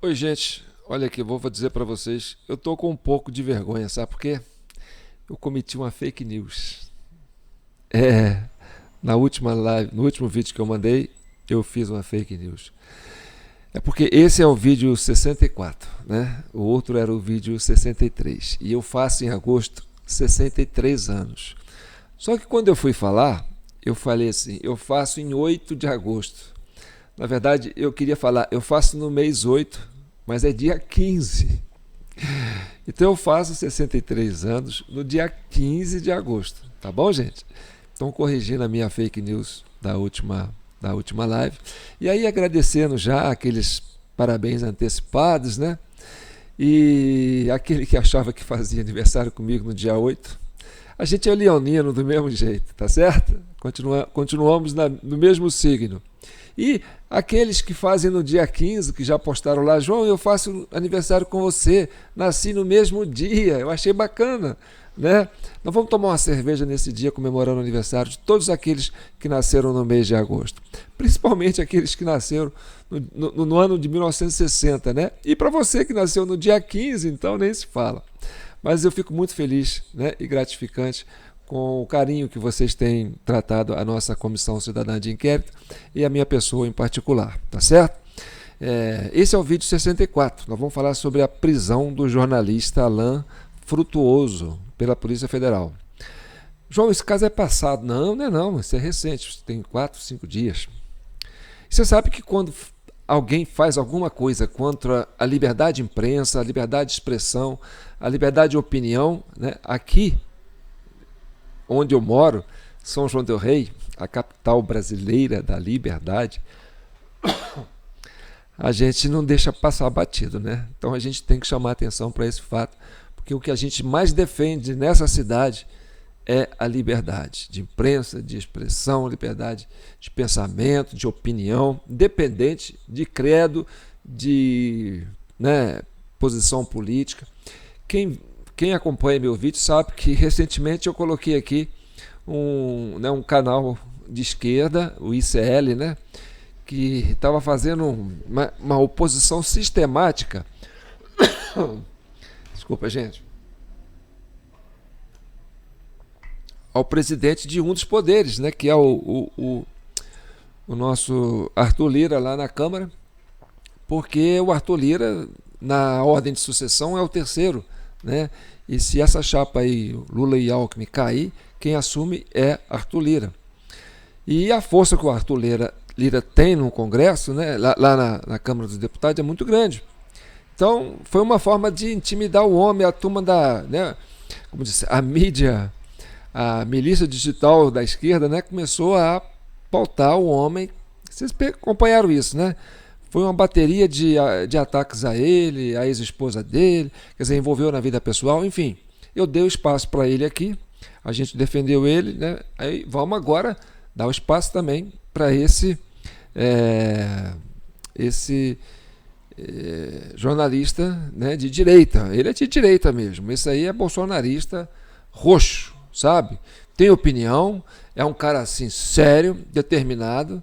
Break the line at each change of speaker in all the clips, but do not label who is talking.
Oi, gente. Olha aqui, vou dizer para vocês, eu tô com um pouco de vergonha, sabe por quê? Eu cometi uma fake news. É, na última live, no último vídeo que eu mandei, eu fiz uma fake news. É porque esse é o vídeo 64, né? O outro era o vídeo 63. E eu faço em agosto 63 anos. Só que quando eu fui falar, eu falei assim, eu faço em 8 de agosto. Na verdade, eu queria falar, eu faço no mês 8, mas é dia 15. Então eu faço 63 anos no dia 15 de agosto. Tá bom, gente? Estão corrigindo a minha fake news da última live. E aí agradecendo já aqueles parabéns antecipados, né? E aquele que achava que fazia aniversário comigo no dia 8. A gente é leonino do mesmo jeito, tá certo? Continuamos no mesmo signo. E aqueles que fazem no dia 15, que já postaram lá, João, eu faço aniversário com você, nasci no mesmo dia, eu achei bacana, né? Nós vamos tomar uma cerveja nesse dia comemorando o aniversário de todos aqueles que nasceram no mês de agosto, principalmente aqueles que nasceram no ano de 1960, né? E para você que nasceu no dia 15, então nem se fala. Mas eu fico muito feliz, né, e gratificante com o carinho que vocês têm tratado a nossa Comissão Cidadã de Inquérito e a minha pessoa em particular, tá certo? Esse é o vídeo 64. Nós vamos falar sobre a prisão do jornalista Alain Frutuoso pela Polícia Federal. João, esse caso é passado. Não, não é não, isso é recente, tem 4, 5 dias. Você sabe que quando alguém faz alguma coisa contra a liberdade de imprensa, a liberdade de expressão, a liberdade de opinião, né, aqui onde eu moro, São João del Rei, a capital brasileira da liberdade, a gente não deixa passar batido, né? Então a gente tem que chamar atenção para esse fato, porque o que a gente mais defende nessa cidade é a liberdade de imprensa, de expressão, liberdade de pensamento, de opinião, independente de credo, de, né, posição política. Quem acompanha meu vídeo sabe que recentemente eu coloquei aqui um canal de esquerda, o ICL, né, que estava fazendo uma oposição sistemática. Desculpa, gente. Ao presidente de um dos poderes, né, que é o nosso Arthur Lira lá na Câmara, porque o Arthur Lira, na ordem de sucessão, é o terceiro, né? E se essa chapa aí, Lula e Alckmin, cair, quem assume é Arthur Lira. E a força que o Arthur Lira tem no Congresso, né, lá na Câmara dos Deputados, é muito grande. Então, foi uma forma de intimidar o homem, a turma né, como disse, a mídia, a milícia digital da esquerda, né, começou a pautar o homem. Vocês acompanharam isso, né? Foi uma bateria de ataques a ele, a ex-esposa dele, quer dizer, envolveu na vida pessoal, enfim. Eu dei o espaço para ele aqui, a gente defendeu ele, né? Aí vamos agora dar o espaço também para esse jornalista, né, de direita. Ele é de direita mesmo, esse aí é bolsonarista roxo, sabe? Tem opinião, é um cara assim sério, determinado.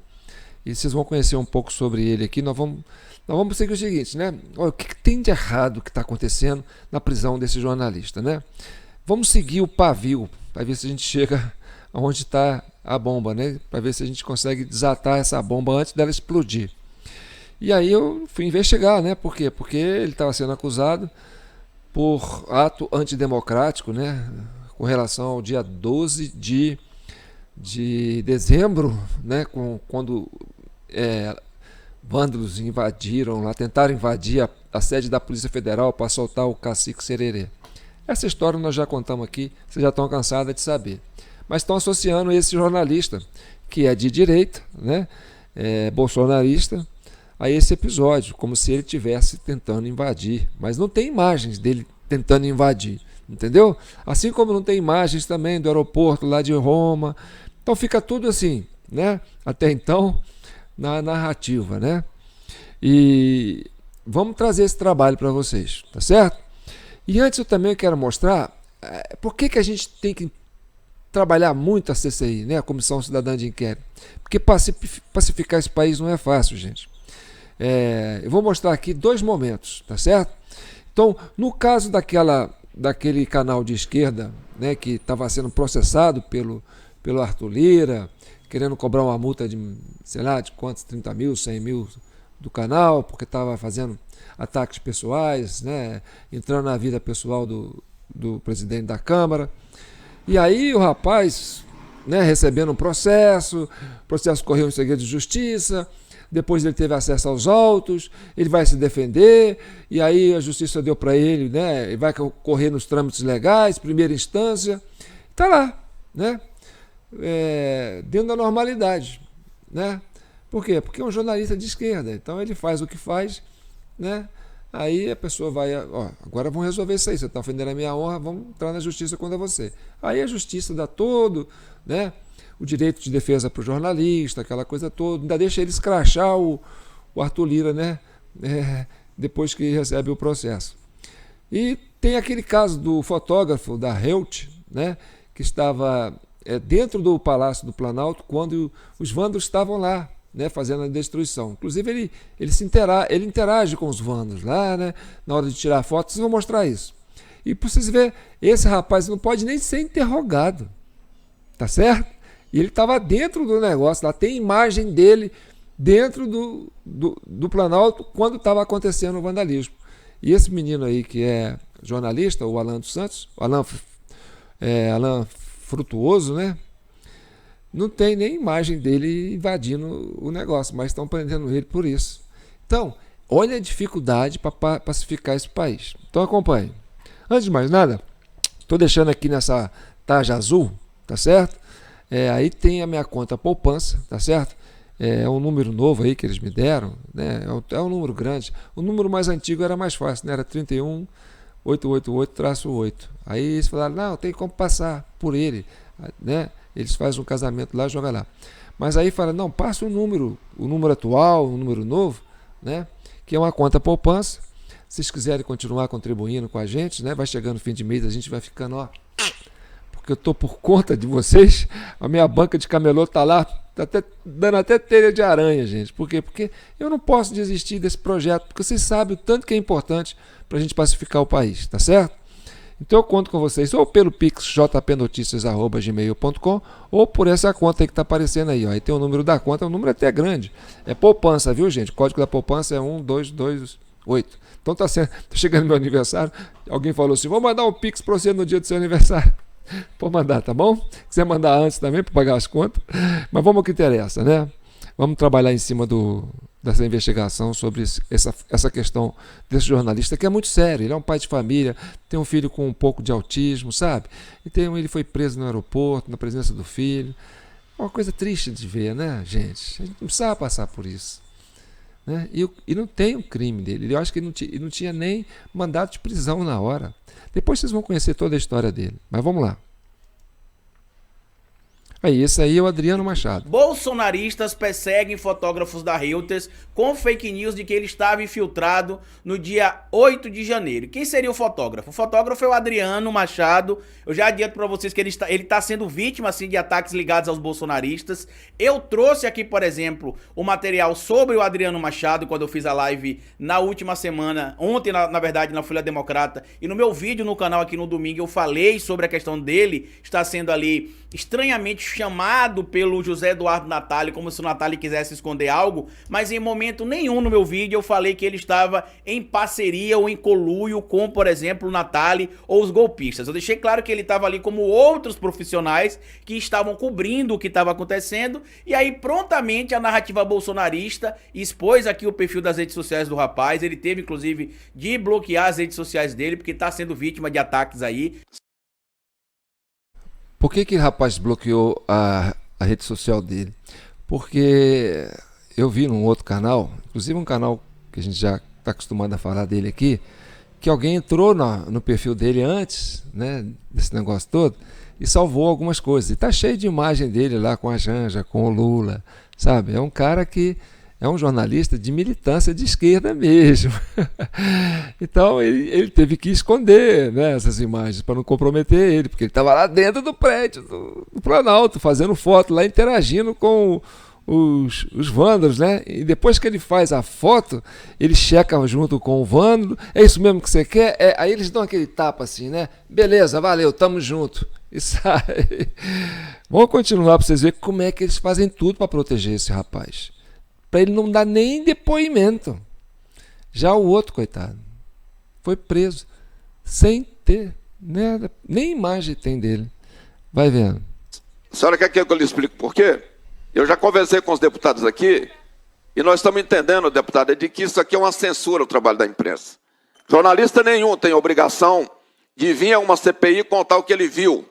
E vocês vão conhecer um pouco sobre ele aqui. Nós vamos seguir o seguinte, né? Olha, o que tem de errado que está acontecendo na prisão desse jornalista, né? Vamos seguir o pavio para ver se a gente chega onde está a bomba, né? Para ver se a gente consegue desatar essa bomba antes dela explodir. E aí eu fui investigar, né? Por quê? Porque ele estava sendo acusado por ato antidemocrático, né? Com relação ao dia 12 de dezembro, né, quando vândalos invadiram lá, tentaram invadir a sede da Polícia Federal para soltar o cacique Sererê. Essa história nós já contamos aqui, vocês já estão cansados de saber. Mas estão associando esse jornalista, que é de direita, né, bolsonarista, a esse episódio, como se ele estivesse tentando invadir. Mas não tem imagens dele tentando invadir, entendeu? Assim como não tem imagens também do aeroporto lá de Roma. Então fica tudo assim, né? Até então, na narrativa, né? E vamos trazer esse trabalho para vocês, tá certo? E antes eu também quero mostrar por que a gente tem que trabalhar muito a CCI, né? A Comissão Cidadã de Inquérito. Porque pacificar esse país não é fácil, gente. Eu vou mostrar aqui 2 momentos, tá certo? Então, no caso daquele canal de esquerda, né, que estava sendo processado pelo Arthur Lira, querendo cobrar uma multa de, sei lá, de quantos, 30 mil, 100 mil do canal, porque estava fazendo ataques pessoais, né, entrando na vida pessoal do presidente da Câmara. E aí o rapaz, né, recebendo um processo, o processo correu em segredo de justiça, depois ele teve acesso aos autos, ele vai se defender, e aí a justiça deu para ele, né, ele vai correr nos trâmites legais, primeira instância, está lá, né, dentro da normalidade, né? Por quê? Porque é um jornalista de esquerda, então ele faz o que faz, né? Aí a pessoa vai, agora vamos resolver isso aí, você está ofendendo a minha honra, vamos entrar na justiça contra você. Aí a justiça dá todo, né, o direito de defesa para o jornalista, aquela coisa toda, ainda deixa ele escrachar o Arthur Lira, né, depois que recebe o processo. E tem aquele caso do fotógrafo da Reut, né, que estava dentro do Palácio do Planalto quando os vândalos estavam lá, né, fazendo a destruição. Inclusive ele interage com os vândalos lá, né, na hora de tirar fotos. Vocês vão mostrar isso. E para vocês verem, esse rapaz não pode nem ser interrogado, tá certo? E ele estava dentro do negócio, lá tem imagem dele dentro do Planalto quando estava acontecendo o vandalismo. E esse menino aí que é jornalista, o Alan dos Santos, Alan Frutuoso, né? Não tem nem imagem dele invadindo o negócio, mas estão prendendo ele por isso. Então, olha a dificuldade para pacificar esse país. Então acompanhe. Antes de mais nada, estou deixando aqui nessa tarja azul, tá certo? Aí tem a minha conta poupança, tá certo? É um número novo aí que eles me deram, né? É um número grande. O número mais antigo era mais fácil, né? Era 31888-8. Aí eles falaram, não, tem como passar por ele, né? Eles fazem um casamento lá e jogam lá. Mas aí fala, não, passa o número atual, o número novo, né? Que é uma conta poupança. Se vocês quiserem continuar contribuindo com a gente, né? Vai chegando o fim de mês, a gente vai ficando, porque eu estou por conta de vocês, a minha banca de camelô está lá, tá dando até telha de aranha, gente. Por quê? Porque eu não posso desistir desse projeto, porque vocês sabem o tanto que é importante para a gente pacificar o país, tá certo? Então eu conto com vocês ou pelo pix jpnoticias@gmail.com ou por essa conta aí que está aparecendo aí. Aí tem o número da conta, o número até grande. É poupança, viu, gente? O código da poupança é 1228. Então tá chegando meu aniversário, alguém falou assim, vou mandar um pix para você no dia do seu aniversário. Pode mandar, tá bom? Quiser mandar antes também para pagar as contas. Mas vamos ao que interessa, né? Vamos trabalhar em cima dessa investigação sobre essa questão desse jornalista, que é muito sério. Ele é um pai de família, tem um filho com um pouco de autismo, sabe? Ele foi preso no aeroporto, na presença do filho. É uma coisa triste de ver, né, gente? A gente não precisava passar por isso. Né? E não tem um crime dele. Eu acho que ele não tinha nem mandato de prisão na hora. Depois vocês vão conhecer toda a história dele. Mas vamos lá. Aí, esse aí é o Adriano Machado.
Bolsonaristas perseguem fotógrafos da Reuters com fake news de que ele estava infiltrado no dia 8 de janeiro. Quem seria o fotógrafo? O fotógrafo é o Adriano Machado. Eu já adianto para vocês que ele está sendo vítima assim, de ataques ligados aos bolsonaristas. Eu trouxe aqui, por exemplo, o material sobre o Adriano Machado quando eu fiz a live na última semana, ontem na verdade, na Folha Democrata. E no meu vídeo no canal aqui no domingo eu falei sobre a questão dele estar sendo ali estranhamente chamado pelo José Eduardo Natália, como se o Natália quisesse esconder algo, mas em momento nenhum no meu vídeo eu falei que ele estava em parceria ou em conluio com, por exemplo, o Natália ou os golpistas. Eu deixei claro que ele estava ali como outros profissionais que estavam cobrindo o que estava acontecendo, e aí prontamente a narrativa bolsonarista expôs aqui o perfil das redes sociais do rapaz. Ele teve inclusive de bloquear as redes sociais dele, porque está sendo vítima de ataques aí.
Por que o rapaz bloqueou a rede social dele? Porque eu vi num outro canal, inclusive um canal que a gente já está acostumado a falar dele aqui, que alguém entrou no perfil dele antes, né, desse negócio todo, e salvou algumas coisas. E tá cheio de imagem dele lá com a Janja, com o Lula, sabe? É um cara que é um jornalista de militância de esquerda mesmo. Então ele teve que esconder, né, essas imagens para não comprometer ele, porque ele estava lá dentro do prédio do Planalto, fazendo foto lá, interagindo com os vândalos, né? E depois que ele faz a foto, ele checa junto com o vândalo. É isso mesmo que você quer? Aí eles dão aquele tapa assim, né? Beleza, valeu, tamo junto. E sai. Vamos continuar para vocês verem como é que eles fazem tudo para proteger esse rapaz. Para ele não dar nem depoimento. Já o outro, coitado, foi preso sem ter nada, nem imagem tem dele. Vai vendo.
A senhora quer que eu lhe explique por quê? Eu já conversei com os deputados aqui e nós estamos entendendo, deputado, de que isso aqui é uma censura ao trabalho da imprensa. Jornalista nenhum tem obrigação de vir a uma CPI e contar o que ele viu.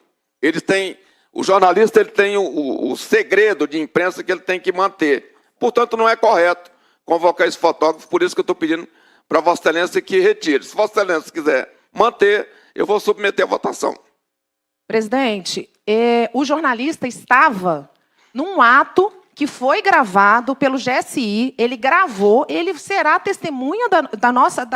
O jornalista ele tem o segredo de imprensa que ele tem que manter. Portanto, não é correto convocar esse fotógrafo, por isso que eu estou pedindo para Vossa Excelência que retire. Se Vossa Excelência quiser manter, eu vou submeter a votação.
Presidente, o jornalista estava num ato que foi gravado pelo GSI, ele gravou, ele será testemunha da nossa,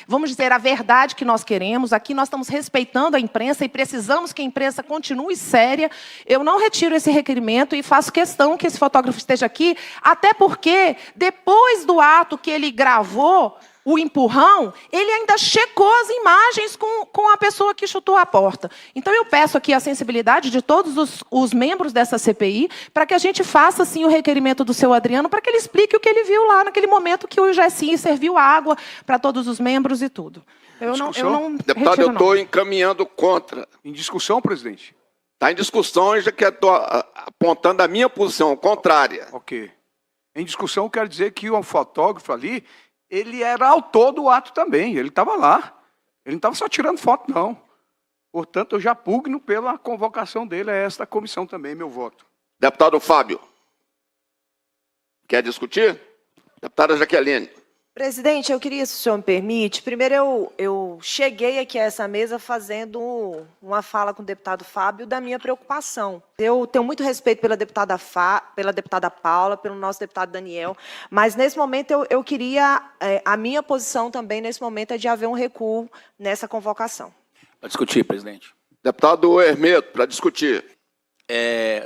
vamos dizer, a verdade que nós queremos. Aqui nós estamos respeitando a imprensa e precisamos que a imprensa continue séria. Eu não retiro esse requerimento e faço questão que esse fotógrafo esteja aqui, até porque, depois do ato que ele gravou, o empurrão, ele ainda checou as imagens com a pessoa que chutou a porta. Então, eu peço aqui a sensibilidade de todos os membros dessa CPI para que a gente faça, sim, o requerimento do seu Adriano, para que ele explique o que ele viu lá naquele momento que o GSI serviu água para todos os membros e tudo. Eu não
Deputado, eu estou encaminhando contra.
Em discussão, presidente?
Está em discussão e já que estou apontando a minha posição contrária.
Ok. Em discussão, quero dizer que o fotógrafo ali, ele era autor do ato também, ele estava lá. Ele não estava só tirando foto, não. Portanto, eu já pugno pela convocação dele a esta comissão também, meu voto.
Deputado Fábio, quer discutir? Deputada Jaqueline.
Presidente, eu queria, se o senhor me permite, primeiro eu cheguei aqui a essa mesa fazendo uma fala com o deputado Fábio da minha preocupação. Eu tenho muito respeito pela deputada Paula, pelo nosso deputado Daniel, mas nesse momento eu queria, a minha posição também nesse momento é de haver um recuo nessa convocação.
Para discutir, presidente.
Deputado Hermeto, para discutir.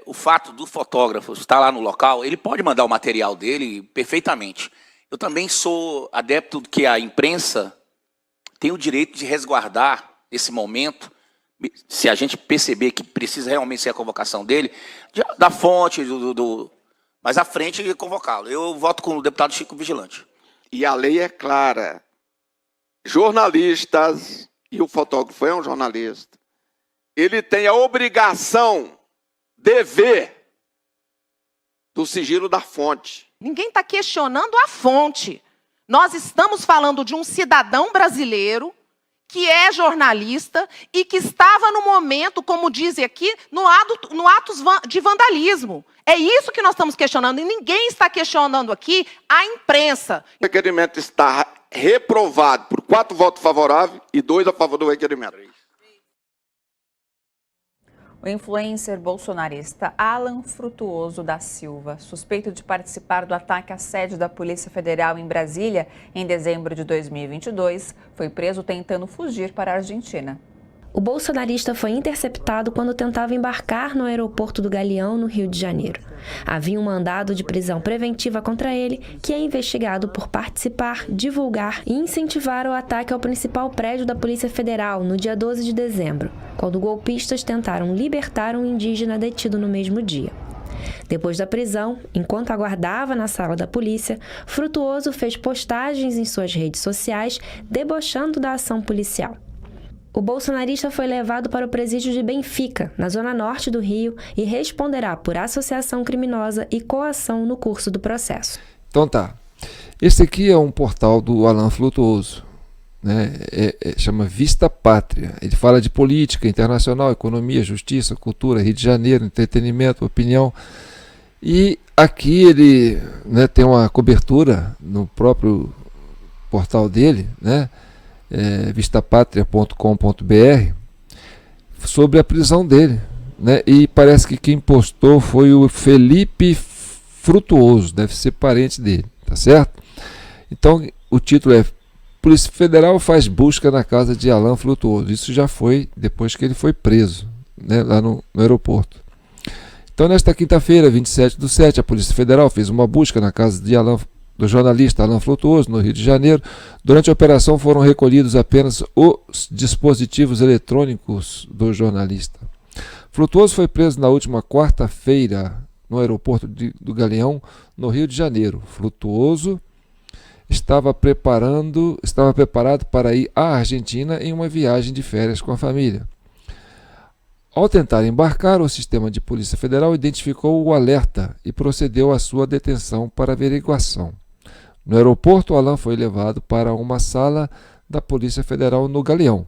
O fato do fotógrafo estar lá no local, ele pode mandar o material dele perfeitamente. Eu também sou adepto que a imprensa tem o direito de resguardar esse momento, se a gente perceber que precisa realmente ser a convocação dele, da fonte, mas à frente convocá-lo. Eu voto com o deputado Chico Vigilante.
E a lei é clara. Jornalistas, e o fotógrafo é um jornalista, ele tem a obrigação, dever, do sigilo da fonte.
Ninguém está questionando a fonte. Nós estamos falando de um cidadão brasileiro que é jornalista e que estava no momento, como dizem aqui, no ato de vandalismo. É isso que nós estamos questionando. E ninguém está questionando aqui a imprensa.
O requerimento está reprovado por 4 votos favoráveis e 2 a favor do requerimento.
O influencer bolsonarista Alan Frutuoso da Silva, suspeito de participar do ataque à sede da Polícia Federal em Brasília em dezembro de 2022, foi preso tentando fugir para a Argentina.
O bolsonarista foi interceptado quando tentava embarcar no aeroporto do Galeão, no Rio de Janeiro. Havia um mandado de prisão preventiva contra ele, que é investigado por participar, divulgar e incentivar o ataque ao principal prédio da Polícia Federal no dia 12 de dezembro, quando golpistas tentaram libertar um indígena detido no mesmo dia. Depois da prisão, enquanto aguardava na sala da polícia, Frutuoso fez postagens em suas redes sociais debochando da ação policial. O bolsonarista foi levado para o presídio de Benfica, na zona norte do Rio, e responderá por associação criminosa e coação no curso do processo.
Então tá. Esse aqui é um portal do Alan Frutuoso, né? Chama Vista Pátria. Ele fala de política internacional, economia, justiça, cultura, Rio de Janeiro, entretenimento, opinião. E aqui ele, né, tem uma cobertura no próprio portal dele, né? Vistapatria.com.br, sobre a prisão dele, né? E parece que quem postou foi o Felipe Frutuoso, deve ser parente dele, tá certo? Então o título é: Polícia Federal faz busca na casa de Alan Frutuoso. Isso já foi depois que ele foi preso, né, lá no aeroporto. Então, nesta quinta-feira, 27/7, a Polícia Federal fez uma busca na casa do jornalista Alan Frutuoso, no Rio de Janeiro. Durante a operação foram recolhidos apenas os dispositivos eletrônicos do jornalista. Frutuoso foi preso na última quarta-feira no aeroporto do Galeão, no Rio de Janeiro. Frutuoso estava preparado para ir à Argentina em uma viagem de férias com a família. Ao tentar embarcar, o sistema de Polícia Federal identificou o alerta e procedeu à sua detenção para averiguação. No aeroporto, Alan foi levado para uma sala da Polícia Federal no Galeão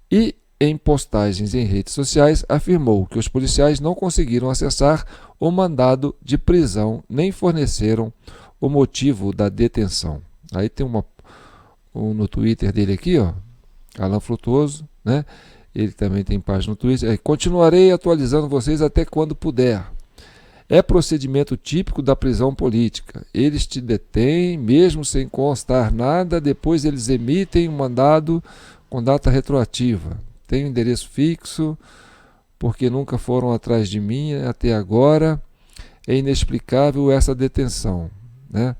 e, em postagens em redes sociais, afirmou que os policiais não conseguiram acessar o mandado de prisão nem forneceram o motivo da detenção. Aí tem no Twitter dele aqui, ó, Alan Frutuoso, né? Ele também tem página no Twitter. Continuarei atualizando vocês até quando puder. É procedimento típico da prisão política. Eles te detêm, mesmo sem constar nada, depois eles emitem um mandado com data retroativa. Tenho endereço fixo, porque nunca foram atrás de mim até agora. É inexplicável essa detenção, né?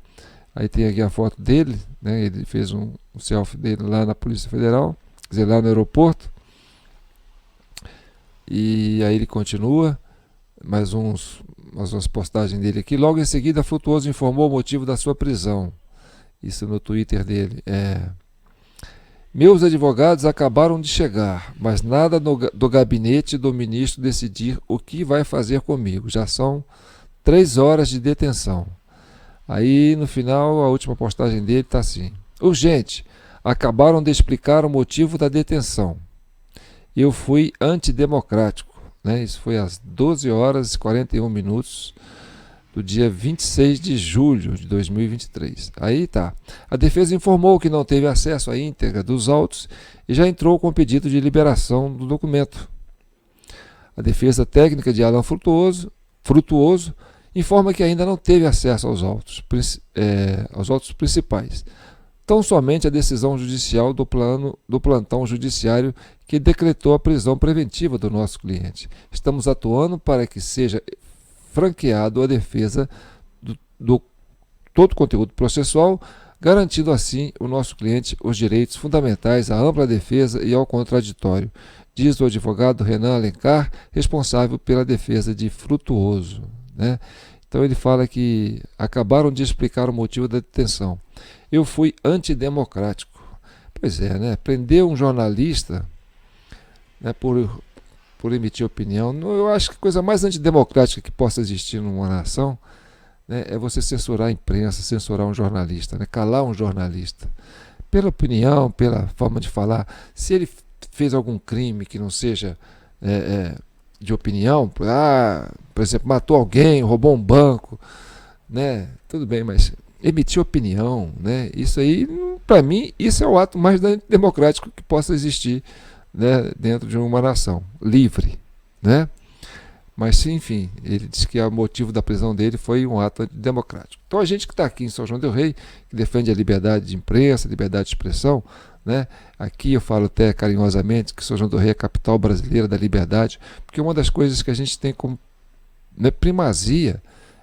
Aí tem aqui a foto dele, né? Ele fez um selfie dele lá na Polícia Federal, quer dizer, lá no aeroporto. E aí ele continua, mais umas postagens dele aqui. Logo em seguida, Frutuoso informou o motivo da sua prisão. Isso no Twitter dele. Meus advogados acabaram de chegar, mas nada do gabinete do ministro decidir o que vai fazer comigo. Já são 3 horas de detenção. Aí no final, a última postagem dele está assim: urgente, acabaram de explicar o motivo da detenção. Eu fui antidemocrático, né? Isso foi às 12h41 do dia 26 de julho de 2023. Aí tá. A defesa informou que não teve acesso à íntegra dos autos e já entrou com pedido de liberação do documento. A defesa técnica de Alan Frutuoso informa que ainda não teve acesso aos autos principais. Tão somente a decisão judicial do plantão judiciário que decretou a prisão preventiva do nosso cliente. Estamos atuando para que seja franqueado à defesa do todo o conteúdo processual, garantindo assim ao nosso cliente os direitos fundamentais à ampla defesa e ao contraditório, diz o advogado Renan Alencar, responsável pela defesa de Frutuoso, né? Então ele fala que acabaram de explicar o motivo da detenção. Eu fui antidemocrático. Pois é, né? Prender um jornalista, né, por emitir opinião, eu acho que a coisa mais antidemocrática que possa existir numa nação, né, é você censurar a imprensa, censurar um jornalista, né, calar um jornalista. Pela opinião, pela forma de falar. Se ele fez algum crime que não seja de opinião, por exemplo, matou alguém, roubou um banco, né, tudo bem, mas emitir opinião, né, isso aí, para mim, isso é o ato mais democrático que possa existir, né, dentro de uma nação livre, né? Mas enfim, ele disse que o motivo da prisão dele foi um ato democrático. Então a gente que está aqui em São João del Rei, que defende a liberdade de imprensa, liberdade de expressão, né? Aqui eu falo até carinhosamente que São João del Rei é a capital brasileira da liberdade, porque uma das coisas que a gente tem como, né, primazia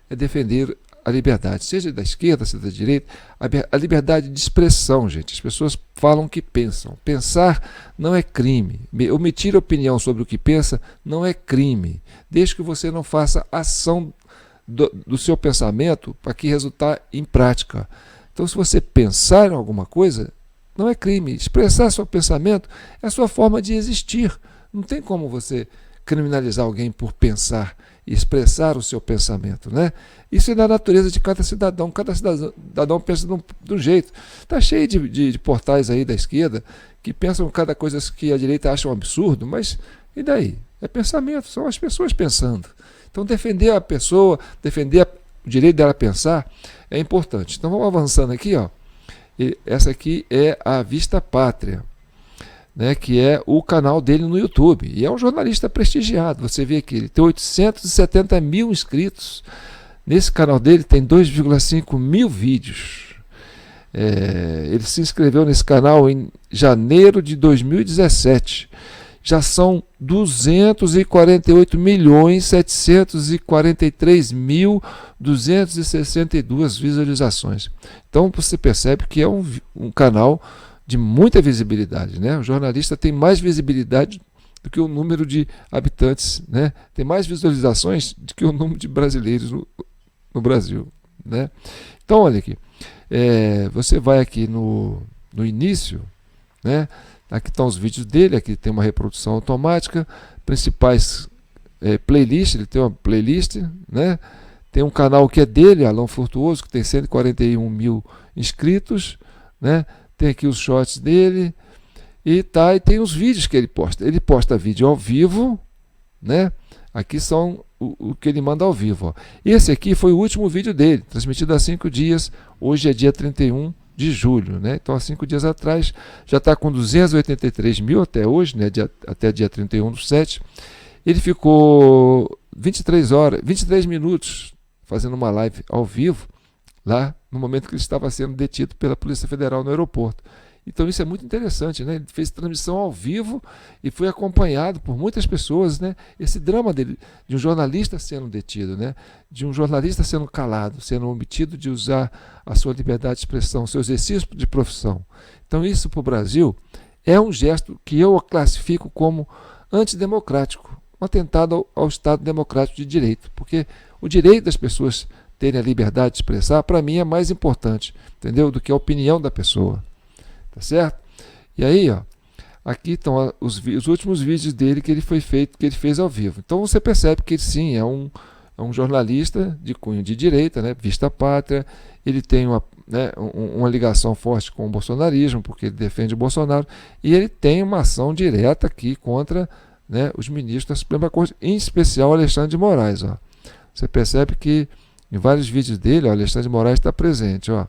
é defender a liberdade, seja da esquerda, seja da direita, a liberdade de expressão, gente. As pessoas falam o que pensam. Pensar não é crime. Omitir opinião sobre o que pensa não é crime, desde que você não faça ação do seu pensamento para que resultar em prática. Então, se você pensar em alguma coisa, não é crime. Expressar seu pensamento é a sua forma de existir. Não tem como você criminalizar alguém por pensar e expressar o seu pensamento, né? Isso é da natureza de cada cidadão pensa de um jeito. Está cheio de portais aí da esquerda que pensam cada coisa que a direita acha um absurdo, mas e daí? É pensamento, são as pessoas pensando. Então defender a pessoa, defender o direito dela pensar é importante. Então vamos avançando aqui, ó. E essa aqui é a Vista Pátria, né, que é o canal dele no YouTube, e é um jornalista prestigiado. Você vê aqui, ele tem 870 mil inscritos. Nesse canal dele tem 2,5 mil vídeos. Ele se inscreveu nesse canal em janeiro de 2017 já são 248.743.262 visualizações. Então você percebe que é um canal de muita visibilidade, né? O jornalista tem mais visibilidade do que o número de habitantes, né? Tem mais visualizações do que o número de brasileiros no Brasil, né? Então, olha aqui, você vai aqui no início, né? Aqui estão os vídeos dele, aqui tem uma reprodução automática, principais playlists, ele tem uma playlist, né? Tem um canal que é dele, Alan Frutuoso, que tem 141 mil inscritos, né? Tem aqui os shorts dele, e tem os vídeos que ele posta. Ele posta vídeo ao vivo, né? Aqui são o que ele manda ao vivo. Ó. Esse aqui foi o último vídeo dele, transmitido há 5 dias. Hoje é dia 31 de julho, né? Então há 5 dias atrás, já está com 283 mil até hoje, né? Até dia 31/7. Ele ficou 23 minutos fazendo uma live ao vivo, lá no momento que ele estava sendo detido pela Polícia Federal no aeroporto. Então isso é muito interessante, né? Ele fez transmissão ao vivo e foi acompanhado por muitas pessoas, né? Esse drama dele, de um jornalista sendo detido, né? De um jornalista sendo calado, sendo omitido de usar a sua liberdade de expressão, seu exercício de profissão. Então isso para o Brasil é um gesto que eu classifico como antidemocrático, um atentado ao Estado democrático de direito, porque o direito das pessoas terem a liberdade de expressar, para mim é mais importante, entendeu? Do que a opinião da pessoa. Tá certo? E aí, ó, aqui estão os últimos vídeos dele que ele fez ao vivo. Então você percebe que ele sim é um jornalista de cunho de direita, né? Vista pátria. Ele tem uma ligação forte com o bolsonarismo, porque ele defende o Bolsonaro, e ele tem uma ação direta aqui contra, né, os ministros da Suprema Corte, em especial Alexandre de Moraes. Ó. Você percebe que em vários vídeos dele, ó, Alexandre de Moraes está presente. Ó.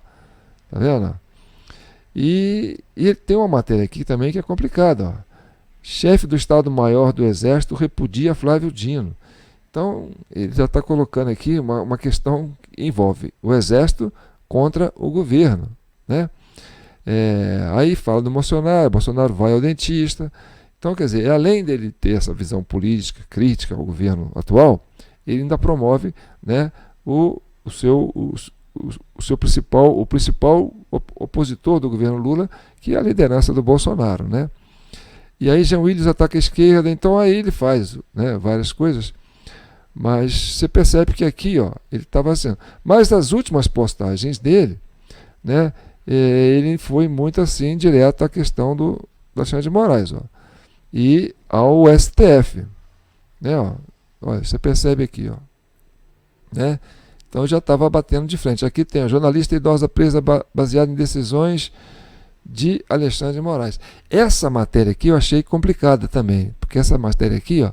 Tá vendo? E ele tem uma matéria aqui também que é complicada. Ó. Chefe do Estado-Maior do Exército repudia Flávio Dino. Então, ele já está colocando aqui uma questão que envolve o Exército contra o governo. Né? Aí fala do Bolsonaro vai ao dentista. Então, quer dizer, além dele ter essa visão política, crítica ao governo atual, ele ainda promove, né, o principal opositor do governo Lula, que é a liderança do Bolsonaro, né? E aí Jean Willis ataca a esquerda, então aí ele faz, né, várias coisas, mas você percebe que aqui, ó, ele estava sendo. Mas nas últimas postagens dele, né, ele foi muito assim direto à questão do Alexandre de Moraes, ó, e ao STF, né, ó, olha, você percebe aqui, ó, né? Então já estava batendo de frente. Aqui tem a jornalista idosa presa baseada em decisões de Alexandre de Moraes. Essa matéria aqui eu achei complicada também, porque essa matéria aqui, ó,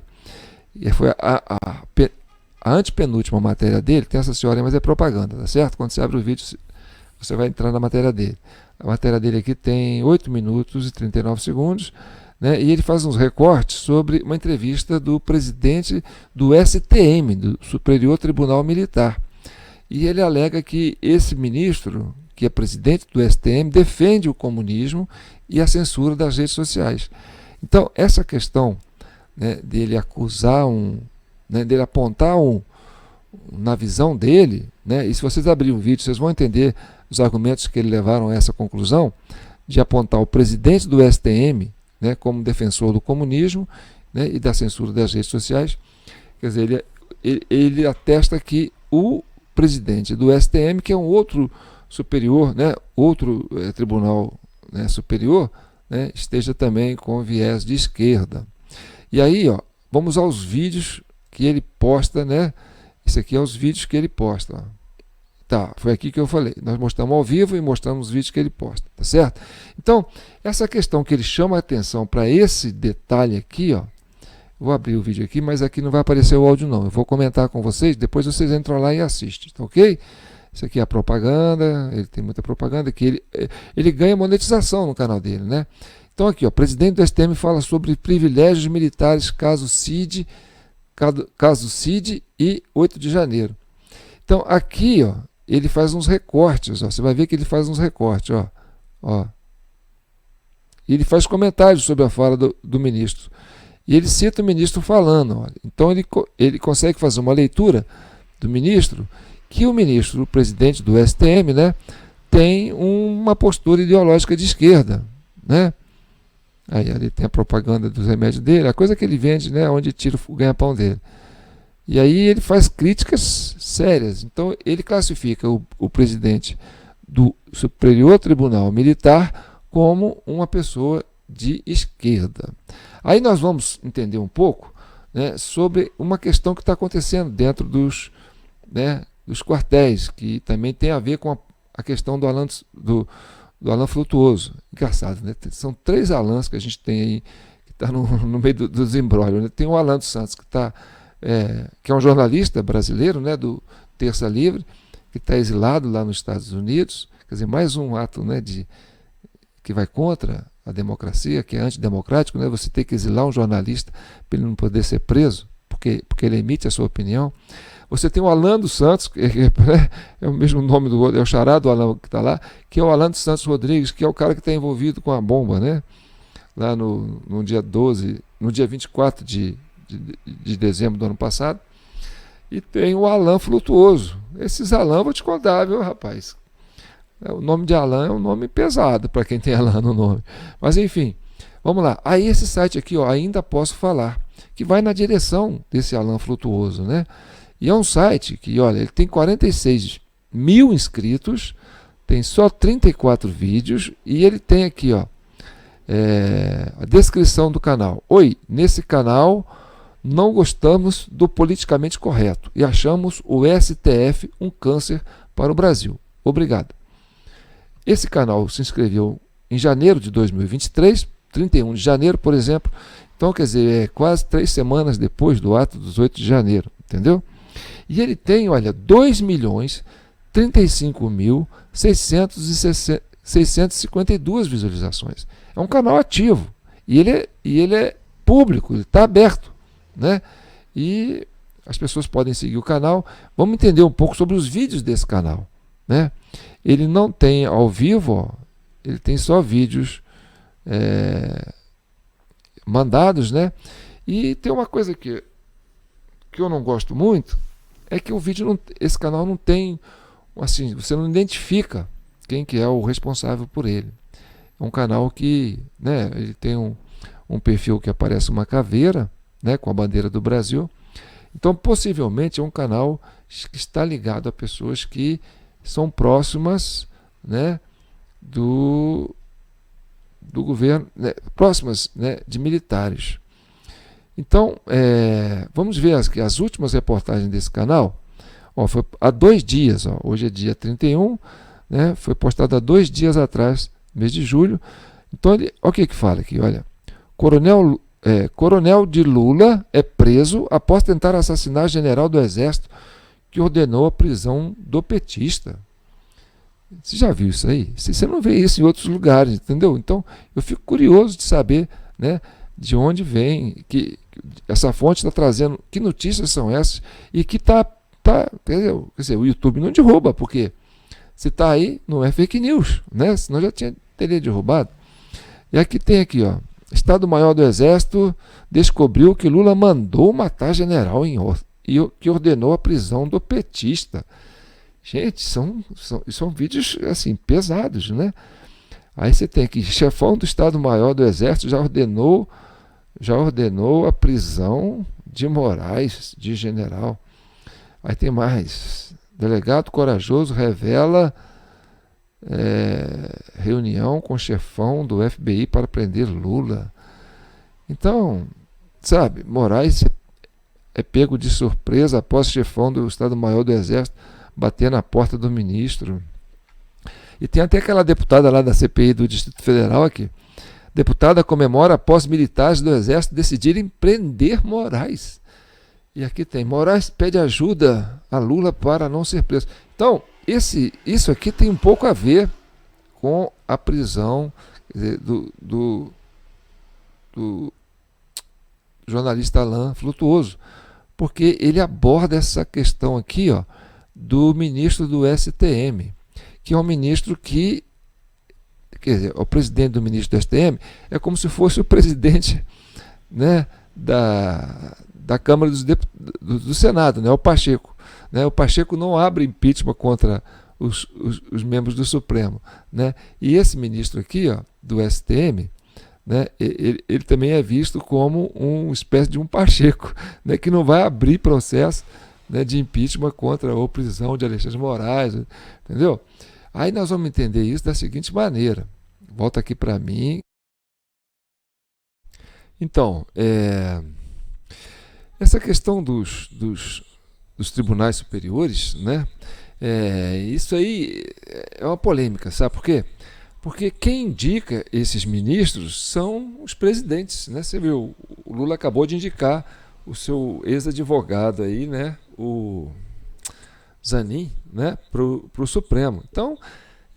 foi a antepenúltima matéria dele, tem essa senhora, mas é propaganda, tá certo? Quando você abre o vídeo, você vai entrar na matéria dele. A matéria dele aqui tem 8 minutos e 39 segundos, né? E ele faz uns recortes sobre uma entrevista do presidente do STM, do Superior Tribunal Militar. E ele alega que esse ministro, que é presidente do STM, defende o comunismo e a censura das redes sociais. Então, essa questão, né, dele acusar né, dele apontar na visão dele, né, e se vocês abrirem o vídeo, vocês vão entender os argumentos que ele levaram a essa conclusão, de apontar o presidente do STM, né, como defensor do comunismo, né, e da censura das redes sociais. Quer dizer, ele atesta que o presidente do STM, que é um outro superior, né, outro tribunal, né, superior, né, esteja também com viés de esquerda. E aí, ó, vamos aos vídeos que ele posta, né? Esse aqui é os vídeos que ele posta. Ó. Tá, foi aqui que eu falei. Nós mostramos ao vivo e mostramos os vídeos que ele posta, tá certo? Então, essa questão que ele chama a atenção para esse detalhe aqui, ó. Vou abrir o vídeo aqui, mas aqui não vai aparecer o áudio não. Eu vou comentar com vocês, depois vocês entram lá e assistem, tá ok? Isso aqui é a propaganda, ele tem muita propaganda, que ele ganha monetização no canal dele, né? Então aqui, ó, presidente do STM fala sobre privilégios militares, caso CID e 8 de janeiro. Então aqui, ó, ele faz uns recortes, ó, você vai ver que ele faz uns recortes, ó. Ele faz comentários sobre a fala do ministro. E ele cita o ministro falando. Olha, então ele consegue fazer uma leitura do ministro, que o ministro, o presidente do STM, né, tem uma postura ideológica de esquerda, né? Aí ali tem a propaganda dos remédios dele, a coisa que ele vende, né, onde tira o ganha-pão dele. E aí ele faz críticas sérias. Então ele classifica o presidente do Superior Tribunal Militar como uma pessoa de esquerda. Aí nós vamos entender um pouco, né, sobre uma questão que está acontecendo dentro dos quartéis, que também tem a ver com a questão do Alan Frutuoso. Engraçado, né? São 3 Alans que a gente tem aí, que está no meio dos embrólios, né? Tem o Alan dos Santos, que é um jornalista brasileiro, né, do Terça Livre, que está exilado lá nos Estados Unidos. Quer dizer, mais um ato, né, que vai contra a democracia, que é antidemocrático, né? Você tem que exilar um jornalista para ele não poder ser preso, porque ele emite a sua opinião. Você tem o Alan dos Santos, que é o mesmo nome do outro, é o xará do Alan que está lá, que é o Alan dos Santos Rodrigues, que é o cara que está envolvido com a bomba, né? Lá no dia 24 de dezembro do ano passado. E tem o Alan Frutuoso. Esses Alan, vou te contar, viu, rapaz? O nome de Alan é um nome pesado para quem tem Alan no nome. Mas enfim, vamos lá. Aí esse site aqui, ó, Ainda Posso Falar, que vai na direção desse Alan Frutuoso, né? E é um site que, olha, ele tem 46 mil inscritos, tem só 34 vídeos, e ele tem aqui, ó, a descrição do canal. Oi, nesse canal não gostamos do politicamente correto e achamos o STF um câncer para o Brasil. Obrigado. Esse canal se inscreveu em janeiro de 2023, 31 de janeiro, por exemplo. Então, quer dizer, é quase 3 semanas depois do ato dos 8 de janeiro, entendeu? E ele tem, olha, 2.035.652 visualizações. É um canal ativo. E ele é público, ele está aberto, né? E as pessoas podem seguir o canal. Vamos entender um pouco sobre os vídeos desse canal, né? Ele não tem ao vivo, ó, ele tem só vídeos mandados, né? E tem uma coisa que eu não gosto muito, é que o vídeo esse canal não tem, assim, você não identifica quem que é o responsável por ele. É um canal que, né, ele tem um perfil que aparece uma caveira, né, com a bandeira do Brasil. Então, possivelmente é um canal que está ligado a pessoas que são próximas, né, do governo, né, próximas, né, de militares. Então, vamos ver as últimas reportagens desse canal. Ó, foi há 2 dias, ó, hoje é dia 31, né, foi postado há 2 dias atrás, mês de julho. Então, olha o que fala aqui, olha. Coronel de Lula é preso após tentar assassinar general do Exército que ordenou a prisão do petista. Você já viu isso aí? Você não vê isso em outros lugares, entendeu? Então, eu fico curioso de saber, né, de onde vem, que essa fonte está trazendo, que notícias são essas, e que quer dizer, o YouTube não derruba, porque se está aí, não é fake news, né? Senão já teria derrubado. E aqui tem aqui, ó, Estado-Maior do Exército descobriu que Lula mandou matar general e que ordenou a prisão do petista. Gente, são vídeos assim pesados, né? Aí você tem aqui, chefão do Estado-Maior do Exército já ordenou a prisão de Moraes, de general. Aí tem mais. Delegado corajoso revela reunião com chefão do FBI para prender Lula. Então, sabe, Moraes é pego de surpresa após chefão do Estado-Maior do Exército bater na porta do ministro. E tem até aquela deputada lá da CPI do Distrito Federal aqui. Deputada comemora após militares do Exército decidirem prender Moraes. E aqui tem, Moraes pede ajuda a Lula para não ser preso. Então, isso aqui tem um pouco a ver com a prisão, quer dizer, do jornalista Alan Frutuoso, porque ele aborda essa questão aqui, ó, do ministro do STM, que é um ministro que, quer dizer, o presidente do ministro do STM é como se fosse o presidente, né, da Câmara do Senado, né, o Pacheco. Né, o Pacheco não abre impeachment contra os membros do Supremo. Né, e esse ministro aqui, ó, do STM, né, ele também é visto como uma espécie de um Pacheco, né, que não vai abrir processo, né, de impeachment contra a prisão de Alexandre de Moraes, entendeu? Aí nós vamos entender isso da seguinte maneira. Volta aqui para mim. Então, essa questão dos tribunais superiores, né, isso aí é uma polêmica, sabe por quê? Porque quem indica esses ministros são os presidentes, né? Você viu, o Lula acabou de indicar o seu ex-advogado aí, né, o Zanin, né, para o Supremo. Então,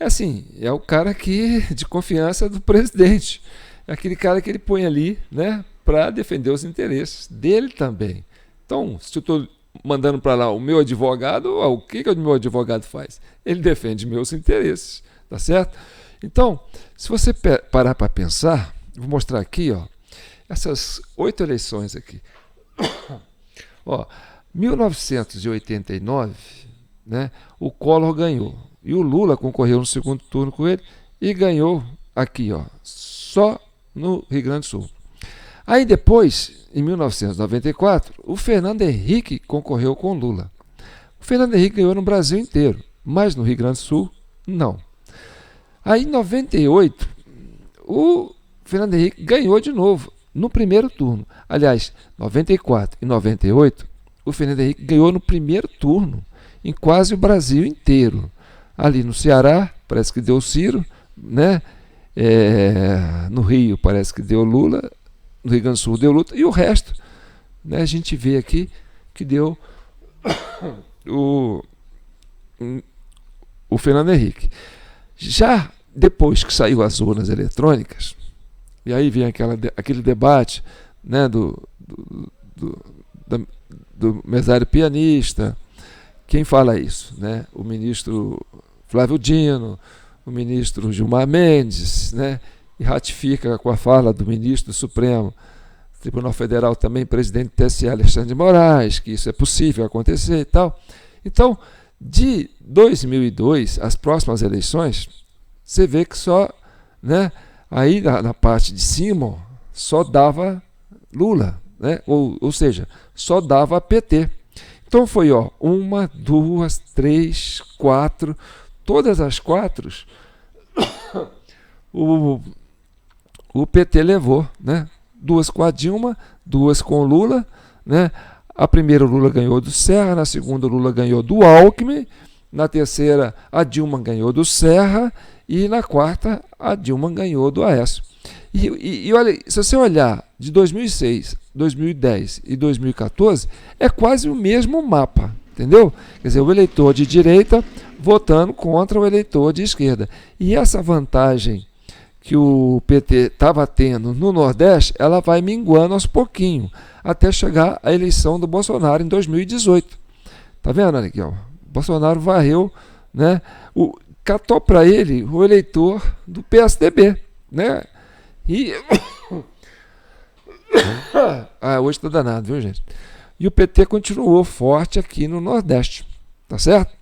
é assim, é o cara de confiança do presidente. É aquele cara que ele põe ali, né, para defender os interesses dele também. Então, se eu estou mandando para lá o meu advogado, o que o meu advogado faz? Ele defende meus interesses, tá certo? Então, se você parar para pensar, vou mostrar aqui, ó, essas 8 eleições aqui. Ó, 1989, né, o Collor ganhou. E o Lula concorreu no segundo turno com ele e ganhou aqui, ó, só no Rio Grande do Sul. Aí depois, em 1994, o Fernando Henrique concorreu com o Lula. O Fernando Henrique ganhou no Brasil inteiro, mas no Rio Grande do Sul, não. Aí em 98, o Fernando Henrique ganhou de novo, no primeiro turno. Aliás, 94 e 98, o Fernando Henrique ganhou no primeiro turno, em quase o Brasil inteiro. Ali no Ceará, parece que deu Ciro, né? No Rio, parece que deu Lula, no Rio Grande do Sul deu Lula, e o resto, né, a gente vê aqui que deu o Fernando Henrique. Já depois que saiu as urnas eletrônicas, e aí vem aquele debate, né, do mesário pianista. Quem fala isso? Né? O ministro Flávio Dino, o ministro Gilmar Mendes, né? E ratifica com a fala do ministro do Supremo Tribunal Federal, também presidente do TSE, Alexandre de Moraes, que isso é possível acontecer e tal. Então, de 2002, as próximas eleições, você vê que só, né, aí na parte de cima, só dava Lula, né? Ou seja, só dava PT. Então foi, ó, 1, 2, 3, 4, todas as 4 o PT levou, né? 2 com a Dilma, 2 com o Lula, né? A primeira o Lula ganhou do Serra, na segunda o Lula ganhou do Alckmin, na terceira a Dilma ganhou do Serra e na quarta a Dilma ganhou do Aécio. E olha, se você olhar de 2006, 2010 e 2014, é quase o mesmo mapa, entendeu? Quer dizer, o eleitor de direita votando contra o eleitor de esquerda. E essa vantagem que o PT estava tendo no Nordeste, ela vai minguando aos pouquinhos, até chegar à eleição do Bolsonaro em 2018. Tá vendo, olha aqui, ó? Bolsonaro varreu, né? Catou para ele o eleitor do PSDB, né? E hoje está danado, viu, gente? E o PT continuou forte aqui no Nordeste, tá certo?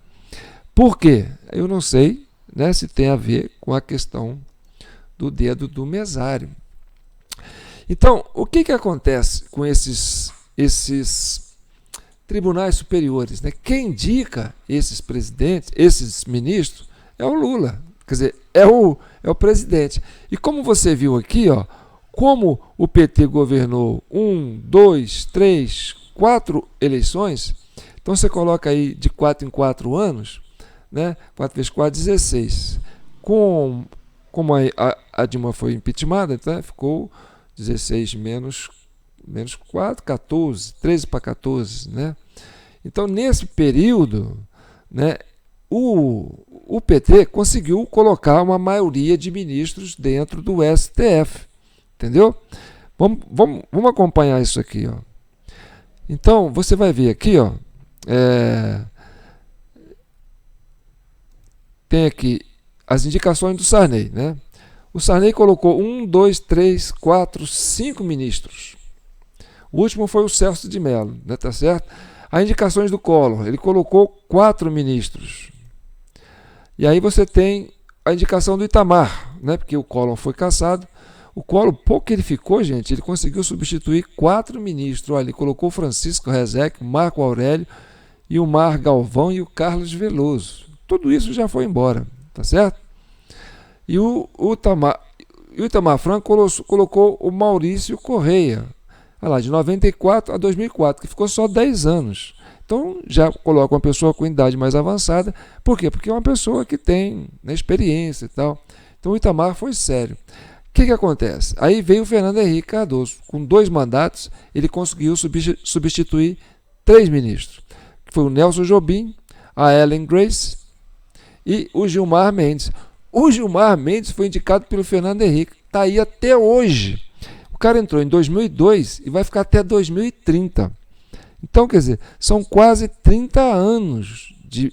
Por quê? Eu não sei, né, se tem a ver com a questão do dedo do mesário. Então, o que acontece com esses tribunais superiores, né? Quem indica esses presidentes, esses ministros, é o Lula. Quer dizer, é o presidente. E como você viu aqui, ó, como o PT governou 1, 2, 3, 4 eleições, então você coloca aí de 4 em 4 anos, né? 4 vezes 4, 16. Como a Dilma foi impeachmentada, então ficou 16 menos 4, 14, 13 para 14, né? Então, nesse período, né, o PT conseguiu colocar uma maioria de ministros dentro do STF, entendeu? Vamos acompanhar isso aqui, ó. Então, você vai ver aqui, ó, tem aqui as indicações do Sarney, né? O Sarney colocou 1, 2, 3, 4, 5 ministros. O último foi o Celso de Mello, né, tá certo? As indicações do Collor, ele colocou 4 ministros. E aí você tem a indicação do Itamar, né, porque o Collor foi cassado. O Collor, pouco que ele ficou, gente, ele conseguiu substituir 4 ministros. Olha, ele colocou o Francisco Rezec, o Marco Aurélio, e o Mar Galvão e o Carlos Veloso. Tudo isso já foi embora, tá certo? E o Itamar Franco colocou o Maurício Correia, olha lá, de 94 a 2004, que ficou só 10 anos. Então já coloca uma pessoa com idade mais avançada. Por quê? Porque é uma pessoa que tem, né, experiência e tal. Então o Itamar foi sério. O que acontece? Aí veio o Fernando Henrique Cardoso. Com 2 mandatos, ele conseguiu substituir 3 ministros. Que foi o Nelson Jobim, a Ellen Grace e o Gilmar Mendes. O Gilmar Mendes foi indicado pelo Fernando Henrique. Está aí até hoje. O cara entrou em 2002 e vai ficar até 2030. Então, quer dizer, são quase 30 anos de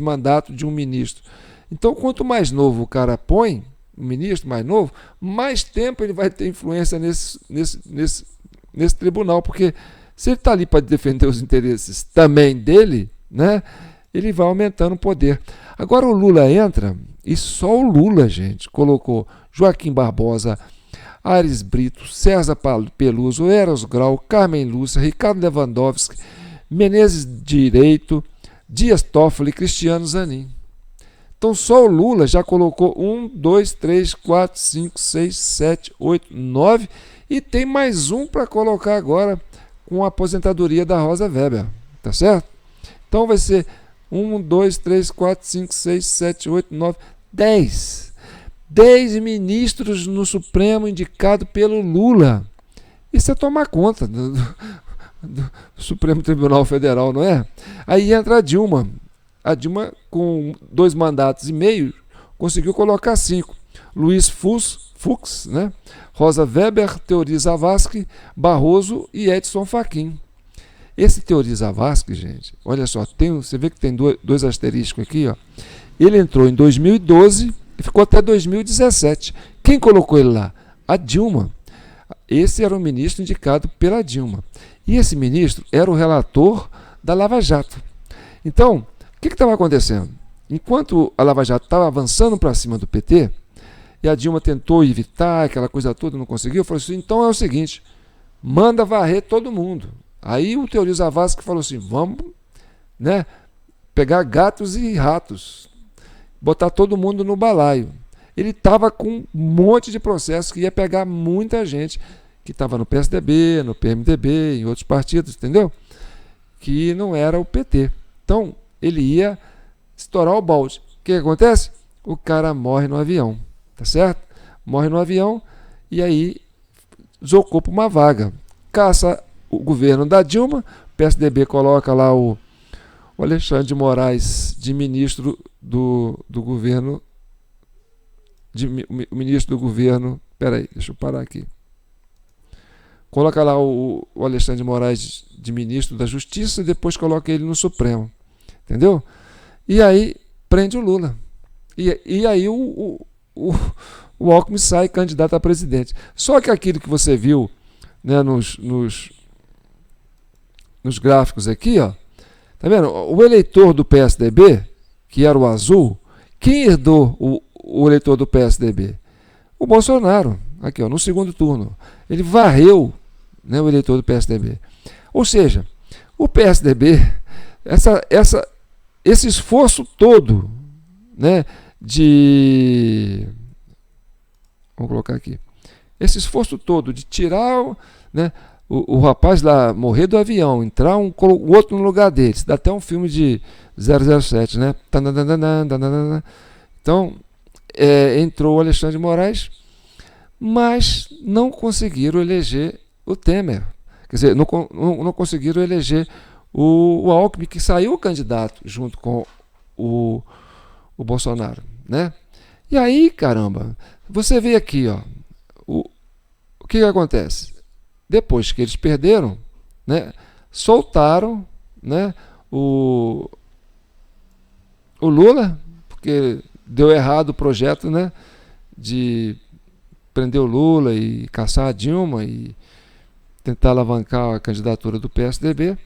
mandato de um ministro. Então, quanto mais novo o cara põe, o ministro mais novo, mais tempo ele vai ter influência nesse tribunal, porque se ele está ali para defender os interesses também dele, né, ele vai aumentando o poder. Agora o Lula entra, e só o Lula, gente, colocou Joaquim Barbosa, Ares Brito, César Peluso, Eros Grau, Carmen Lúcia, Ricardo Lewandowski, Menezes Direito, Dias Toffoli e Cristiano Zanin. Então só o Lula já colocou 1, 2, 3, 4, 5, 6, 7, 8, 9 e tem mais um para colocar agora com a aposentadoria da Rosa Weber, tá certo? Então vai ser 1, 2, 3, 4, 5, 6, 7, 8, 9, 10. 10 ministros no Supremo indicado pelo Lula. Isso é tomar conta do Supremo Tribunal Federal, não é? Aí entra a Dilma. A Dilma, com 2 mandatos e meio, conseguiu colocar 5. Luiz Fux, né? Rosa Weber, Teori Zavascki, Barroso e Edson Fachin. Esse Teori Zavascki, gente, olha só, você vê que tem 2 asteriscos aqui, ó. Ele entrou em 2012 e ficou até 2017. Quem colocou ele lá? A Dilma. Esse era o ministro indicado pela Dilma. E esse ministro era o relator da Lava Jato. Então, o que estava acontecendo? Enquanto a Lava Jato estava avançando para cima do PT, e a Dilma tentou evitar aquela coisa toda, não conseguiu, falou assim, então é o seguinte, manda varrer todo mundo. Aí o Teori Zavascki falou assim, vamos, né, pegar gatos e ratos, botar todo mundo no balaio. Ele estava com um monte de processos que ia pegar muita gente que estava no PSDB, no PMDB, em outros partidos, entendeu? Que não era o PT. Então, ele ia estourar o balde. O que acontece? O cara morre no avião, tá certo? Morre no avião e aí desocupa uma vaga. Caça o governo da Dilma, o PSDB coloca lá o Alexandre de Moraes de ministro do governo, o ministro do governo, peraí, deixa eu parar aqui. Coloca lá o Alexandre de Moraes de ministro da Justiça e depois coloca ele no Supremo. Entendeu? E aí prende o Lula. E aí o Alckmin sai candidato a presidente. Só que aquilo que você viu, né, nos gráficos aqui, ó, tá vendo? O eleitor do PSDB, que era o azul, quem herdou o eleitor do PSDB? O Bolsonaro, aqui, ó, no segundo turno. Ele varreu, né, o eleitor do PSDB. Ou seja, o PSDB, esse esforço todo, né, vamos colocar aqui, esse esforço todo de tirar, né, o rapaz lá morrer do avião, entrar o outro no lugar dele, dá até um filme de 007, né? Então, entrou o Alexandre de Moraes, mas não conseguiram eleger o Temer. Quer dizer, não conseguiram eleger o Alckmin, que saiu candidato junto com o Bolsonaro, né? E aí, caramba, você vê aqui, ó, o que acontece? Depois que eles perderam, né, soltaram, né, o Lula, porque deu errado o projeto, né, de prender o Lula e caçar a Dilma, e tentar alavancar a candidatura do PSDB.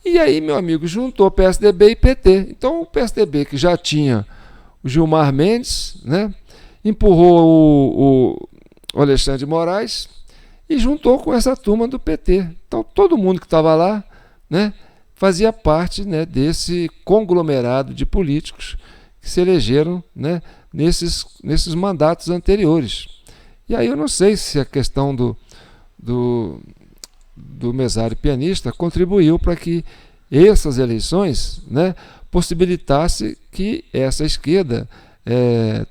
E aí, meu amigo, juntou PSDB e PT. Então, o PSDB, que já tinha o Gilmar Mendes, né, empurrou o Alexandre de Moraes e juntou com essa turma do PT. Então, todo mundo que estava lá, né, fazia parte, né, desse conglomerado de políticos que se elegeram, né, nesses mandatos anteriores. E aí eu não sei se a questão do mesário pianista contribuiu para que essas eleições, né, possibilitasse que essa esquerda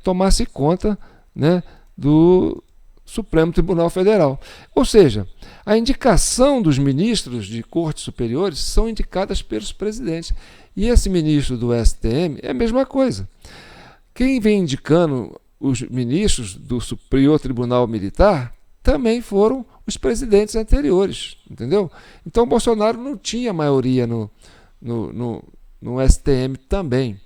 tomasse conta, né, do Supremo Tribunal Federal. Ou seja, a indicação dos ministros de cortes superiores são indicadas pelos presidentes. E esse ministro do STM é a mesma coisa. Quem vem indicando os ministros do Superior Tribunal Militar também foram os presidentes anteriores, entendeu? Então, Bolsonaro não tinha maioria no STM também.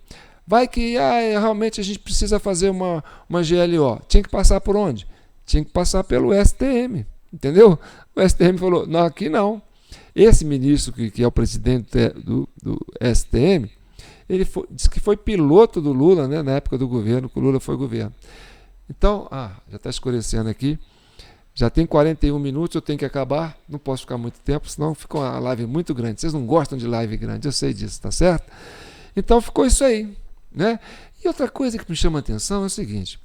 Vai que realmente a gente precisa fazer uma GLO. Tinha que passar por onde? Tinha que passar pelo STM, entendeu? O STM falou, não, aqui não. Esse ministro, que é o presidente do STM, ele disse que foi piloto do Lula, né, na época do governo, que o Lula foi governo. Então, já está escurecendo aqui. Já tem 41 minutos, eu tenho que acabar. Não posso ficar muito tempo, senão fica uma live muito grande. Vocês não gostam de live grande, eu sei disso, tá certo? Então ficou isso aí, né? E outra coisa que me chama a atenção é o seguinte: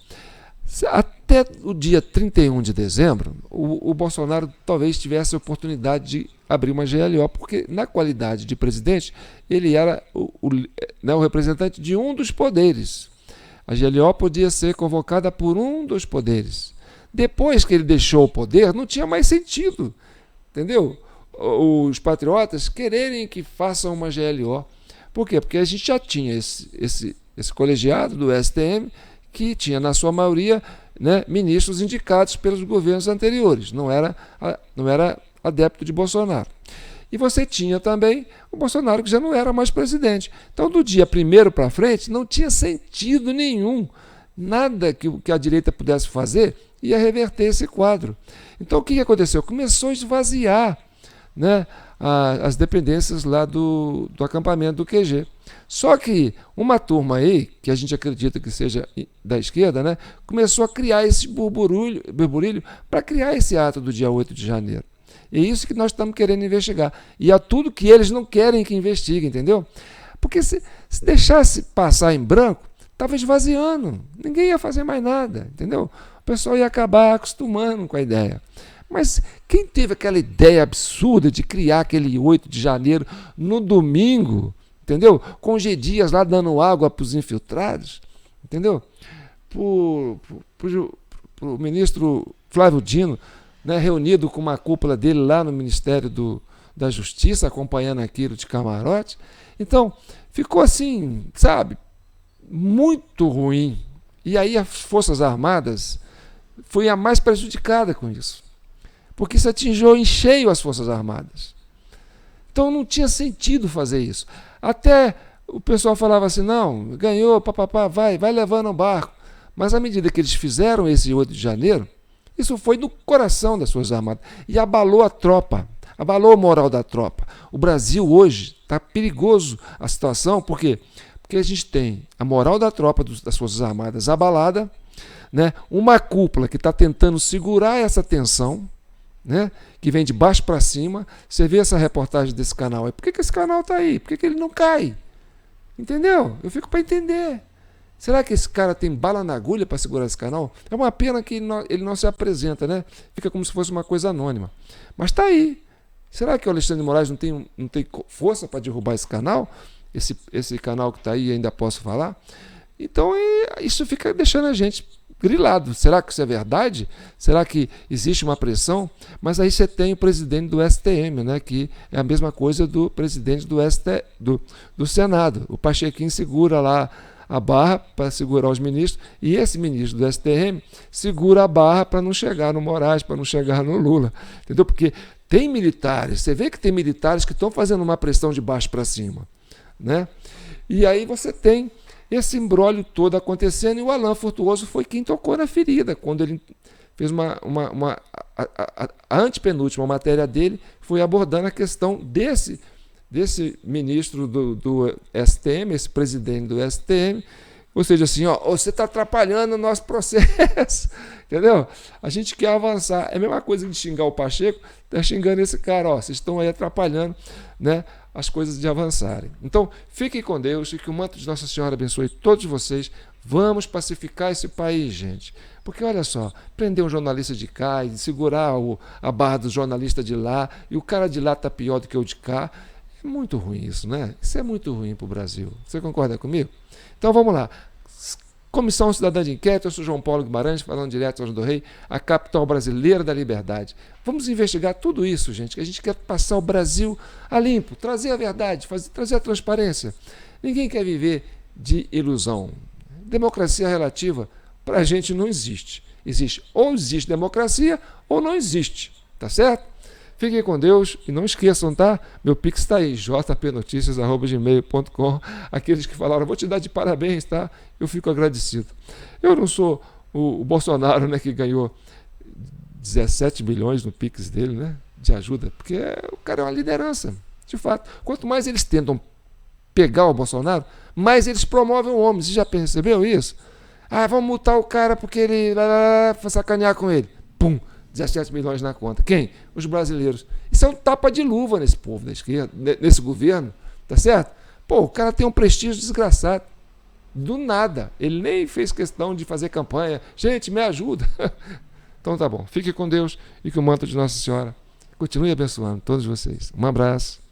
até o dia 31 de dezembro, o Bolsonaro talvez tivesse a oportunidade de abrir uma GLO, porque na qualidade de presidente, ele era o representante de um dos poderes. A GLO podia ser convocada por um dos poderes. Depois que ele deixou o poder, não tinha mais sentido, entendeu? Os patriotas quererem que façam uma GLO. Por quê? Porque a gente já tinha esse colegiado do STM, que tinha, na sua maioria, né, ministros indicados pelos governos anteriores. Não era adepto de Bolsonaro. E você tinha também o Bolsonaro, que já não era mais presidente. Então, do dia 1º para frente, não tinha sentido nenhum. Nada que a direita pudesse fazer ia reverter esse quadro. Então, o que aconteceu? Começou a esvaziar, né, as dependências lá do acampamento do QG. Só que uma turma aí, que a gente acredita que seja da esquerda, né, começou a criar esse burburilho para criar esse ato do dia 8 de janeiro. É isso que nós estamos querendo investigar. E é tudo que eles não querem que investigue, entendeu? Porque se deixasse passar em branco, estava esvaziando. Ninguém ia fazer mais nada, entendeu? O pessoal ia acabar acostumando com a ideia. Mas quem teve aquela ideia absurda de criar aquele 8 de janeiro no domingo, entendeu? Com G. Dias lá dando água para os infiltrados, entendeu? Para o ministro Flávio Dino, né, reunido com uma cúpula dele lá no Ministério da Justiça, acompanhando aquilo de camarote. Então, ficou assim, sabe, muito ruim. E aí as Forças Armadas foi a mais prejudicada com isso, porque isso atingiu em cheio as Forças Armadas. Então não tinha sentido fazer isso. Até o pessoal falava assim, não, ganhou, papapá, vai levando o barco. Mas à medida que eles fizeram esse 8 de janeiro, isso foi no coração das Forças Armadas e abalou a tropa, abalou a moral da tropa. O Brasil hoje está perigoso a situação, por quê? Porque a gente tem a moral da tropa das Forças Armadas abalada, né? Uma cúpula que está tentando segurar essa tensão, né? Que vem de baixo para cima. Você vê essa reportagem desse canal aí. Por que esse canal está aí? Por que ele não cai? Entendeu? Eu fico para entender. Será que esse cara tem bala na agulha para segurar esse canal? É uma pena que ele não se apresenta, né? Fica como se fosse uma coisa anônima. Mas está aí. Será que o Alexandre de Moraes não tem força para derrubar esse canal? Esse canal que está aí, ainda posso falar? Então, isso fica deixando a gente grilado. Será que isso é verdade? Será que existe uma pressão? Mas aí você tem o presidente do STM, né, que é a mesma coisa do presidente do Senado. O Pachequinho segura lá a barra para segurar os ministros, e esse ministro do STM segura a barra para não chegar no Moraes, para não chegar no Lula. Entendeu? Porque tem militares, você vê que tem militares que estão fazendo uma pressão de baixo para cima, né? E aí você tem esse imbróglio todo acontecendo, e o Alan Frutuoso foi quem tocou na ferida, quando ele fez a antepenúltima matéria dele foi abordando a questão desse ministro do STM, esse presidente do STM, ou seja, assim, ó, você está atrapalhando o nosso processo, entendeu? A gente quer avançar. É a mesma coisa de xingar o Pacheco, está xingando esse cara, ó, vocês estão aí atrapalhando, né, as coisas de avançarem. Então, fiquem com Deus e que o manto de Nossa Senhora abençoe todos vocês. Vamos pacificar esse país, gente. Porque, olha só, prender um jornalista de cá e segurar a barra do jornalista de lá, e o cara de lá está pior do que o de cá, é muito ruim isso, né? Isso é muito ruim para o Brasil. Você concorda comigo? Então, vamos lá. Comissão Cidadã de Inquérito, eu sou João Paulo Guimarães, falando direto ao Anjo do Rei, a capital brasileira da liberdade. Vamos investigar tudo isso, gente, que a gente quer passar o Brasil a limpo, trazer a verdade, trazer a transparência. Ninguém quer viver de ilusão. Democracia relativa, para a gente, não existe. Ou existe democracia, ou não existe. Tá certo? Fiquem com Deus e não esqueçam, tá? Meu Pix está aí, jpnoticias@gmail.com. Aqueles que falaram, vou te dar de parabéns, tá? Eu fico agradecido. Eu não sou o Bolsonaro, né, que ganhou 17 milhões no Pix dele, né, de ajuda, porque o cara é uma liderança, de fato. Quanto mais eles tentam pegar o Bolsonaro, mais eles promovem o homem. Você já percebeu isso? Ah, vamos multar o cara porque ele vai sacanear com ele. Pum! 17 milhões na conta. Quem? Os brasileiros. Isso é um tapa de luva nesse povo da esquerda, nesse governo, tá certo? Pô, o cara tem um prestígio desgraçado. Do nada. Ele nem fez questão de fazer campanha. Gente, me ajuda. Então tá bom. Fique com Deus e que o manto de Nossa Senhora continue abençoando todos vocês. Um abraço.